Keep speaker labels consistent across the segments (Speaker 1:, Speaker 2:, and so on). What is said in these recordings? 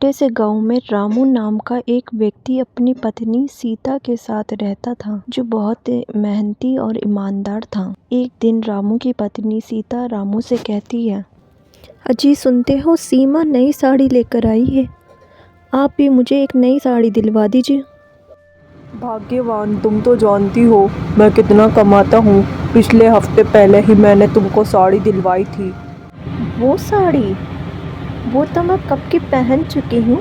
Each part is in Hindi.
Speaker 1: छोटे से गांव में रामू नाम का एक व्यक्ति अपनी पत्नी सीता के साथ रहता था, जो बहुत मेहनती और ईमानदार था। एक दिन रामू की पत्नी सीता रामू से कहती है, अजी सुनते हो, सीमा नई साड़ी लेकर आई है, आप भी मुझे एक नई साड़ी दिलवा दीजिए।
Speaker 2: भाग्यवान, तुम तो जानती हो मैं कितना कमाता हूँ। पिछले हफ्ते पहले ही मैंने तुमको साड़ी दिलवाई थी।
Speaker 1: वो साड़ी? वो तो मैं कब की पहन चुकी हूँ,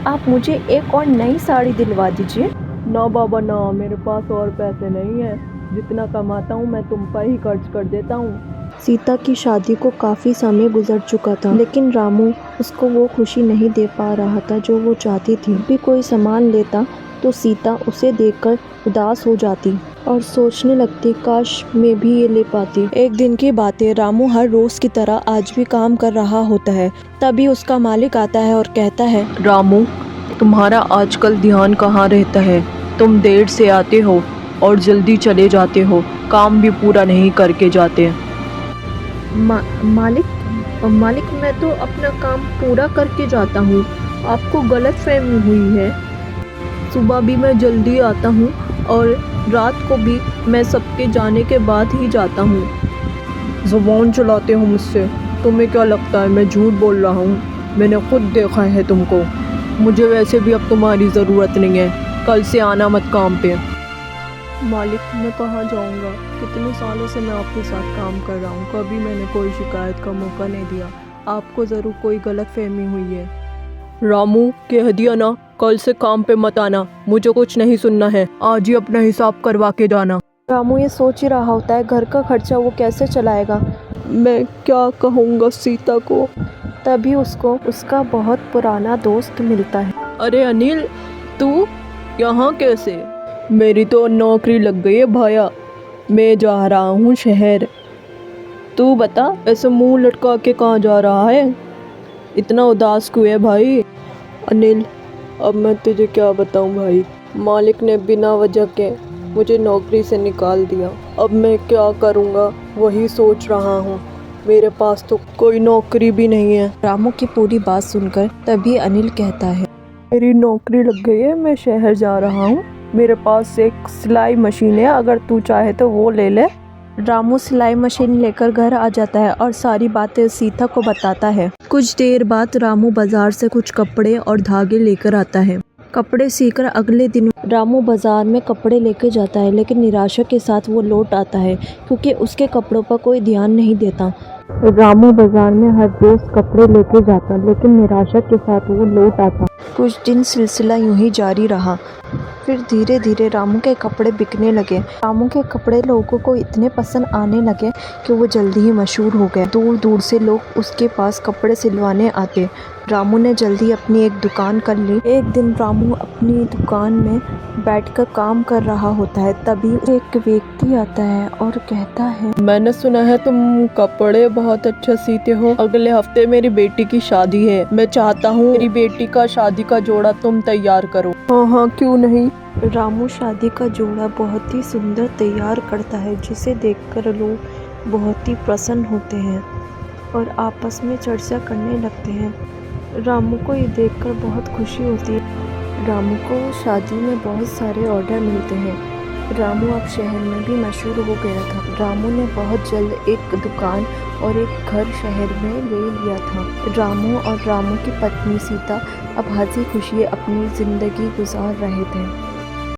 Speaker 1: आप मुझे एक और नई साड़ी दिलवा दीजिए।
Speaker 2: ना बाबा ना, मेरे पास और पैसे नहीं हैं। जितना कमाता हूँ मैं तुम पर ही खर्च कर देता हूँ।
Speaker 1: सीता की शादी को काफ़ी समय गुजर चुका था, लेकिन रामू उसको वो खुशी नहीं दे पा रहा था जो वो चाहती थी। भी कोई सामान लेता तो सीता उसे देखकर उदास हो जाती और सोचने लगती, काश मैं भी ये ले पाती। एक दिन की बात है, रामू हर रोज की तरह आज भी काम कर रहा होता है। तभी उसका मालिक आता है और कहता है,
Speaker 2: रामू, तुम्हारा आजकल ध्यान कहाँ रहता है? तुम देर से आते हो और जल्दी चले जाते हो, काम भी पूरा नहीं करके जाते।
Speaker 1: मालिक मैं तो अपना काम पूरा करके जाता हूँ, आपको गलतफहमी हुई है।
Speaker 2: सुबह भी मैं जल्दी आता हूँ और रात को भी मैं सबके जाने के बाद ही जाता हूँ। ज़ुबान चलाते हो मुझसे। तुम्हें क्या लगता है मैं झूठ बोल रहा हूँ? मैंने खुद देखा है तुमको। मुझे वैसे भी अब तुम्हारी ज़रूरत नहीं है। कल से आना मत काम पे। मालिक, मैं कहाँ जाऊँगा? कितने सालों से मैं आपके साथ काम कर रहा हूँ, कभी मैंने कोई शिकायत का मौका नहीं दिया। आपको ज़रूर कोई गलतफहमी हुई है। रामू, कह दिया ना, कल से काम पे मत आना। मुझे कुछ नहीं सुनना है, आज ही अपना हिसाब करवा के जाना।
Speaker 1: रामू ये सोच ही रहा होता है, घर का खर्चा वो कैसे चलाएगा।
Speaker 2: मैं क्या कहूँगा सीता को।
Speaker 1: तभी उसको उसका बहुत पुराना दोस्त मिलता है।
Speaker 2: अरे अनिल, तू यहाँ कैसे? मेरी तो नौकरी लग गई है भाया, मैं जा रहा हूँ शहर। तू बता, ऐसे मुंह लटका के कहाँ जा रहा है? इतना उदास क्यों है भाई? अनिल, अब मैं तुझे क्या बताऊं भाई, मालिक ने बिना वजह के मुझे नौकरी से निकाल दिया। अब मैं क्या करूंगा वही सोच रहा हूँ। मेरे पास तो कोई नौकरी भी नहीं है।
Speaker 1: रामू की पूरी बात सुनकर तभी अनिल कहता है,
Speaker 2: मेरी नौकरी लग गई है, मैं शहर जा रहा हूँ। मेरे पास एक सिलाई मशीन है, अगर तू चाहे तो वो ले ले।
Speaker 1: रामू सिलाई मशीन लेकर घर आ जाता है और सारी बातें सीता को बताता है। कुछ देर बाद रामू बाजार से कुछ कपड़े और धागे लेकर आता है। कपड़े सीकर अगले दिन रामू बाजार में कपड़े लेकर जाता है, लेकिन निराशा के साथ वो लौट आता है क्योंकि उसके कपड़ों पर कोई ध्यान नहीं देता। रामू बाजार में हर रोज कपड़े लेके जाता, लेकिन निराशा के साथ वो लौट आता। कुछ दिन सिलसिला यूं ही जारी रहा। फिर धीरे धीरे रामू के कपड़े बिकने लगे। रामू के कपड़े लोगों को इतने पसंद आने लगे कि वो जल्दी ही मशहूर हो गए। दूर दूर से लोग उसके पास कपड़े सिलवाने आते। रामू ने जल्दी अपनी एक दुकान कर ली। एक दिन रामू अपनी दुकान में बैठकर काम कर रहा होता है, तभी एक व्यक्ति आता है और कहता है,
Speaker 2: मैंने सुना है तुम कपड़े बहुत अच्छा सीते हो। अगले हफ्ते मेरी बेटी की शादी है, मैं चाहता हूँ मेरी बेटी का शादी का जोड़ा तुम तैयार करो। हाँ हाँ, क्यों नहीं।
Speaker 1: रामू शादी का जोड़ा बहुत ही सुंदर तैयार करता है, जिसे देखकर लोग बहुत ही प्रसन्न होते हैं और आपस में चर्चा करने लगते हैं। रामू को ये देखकर बहुत खुशी होती है। रामू को शादी में बहुत सारे ऑर्डर मिलते हैं। रामू अब शहर में भी मशहूर हो गया था। रामू ने बहुत जल्द एक दुकान और एक घर शहर में ले लिया था। रामू और रामू की पत्नी सीता अब हंसी खुशी अपनी ज़िंदगी गुजार रहे थे।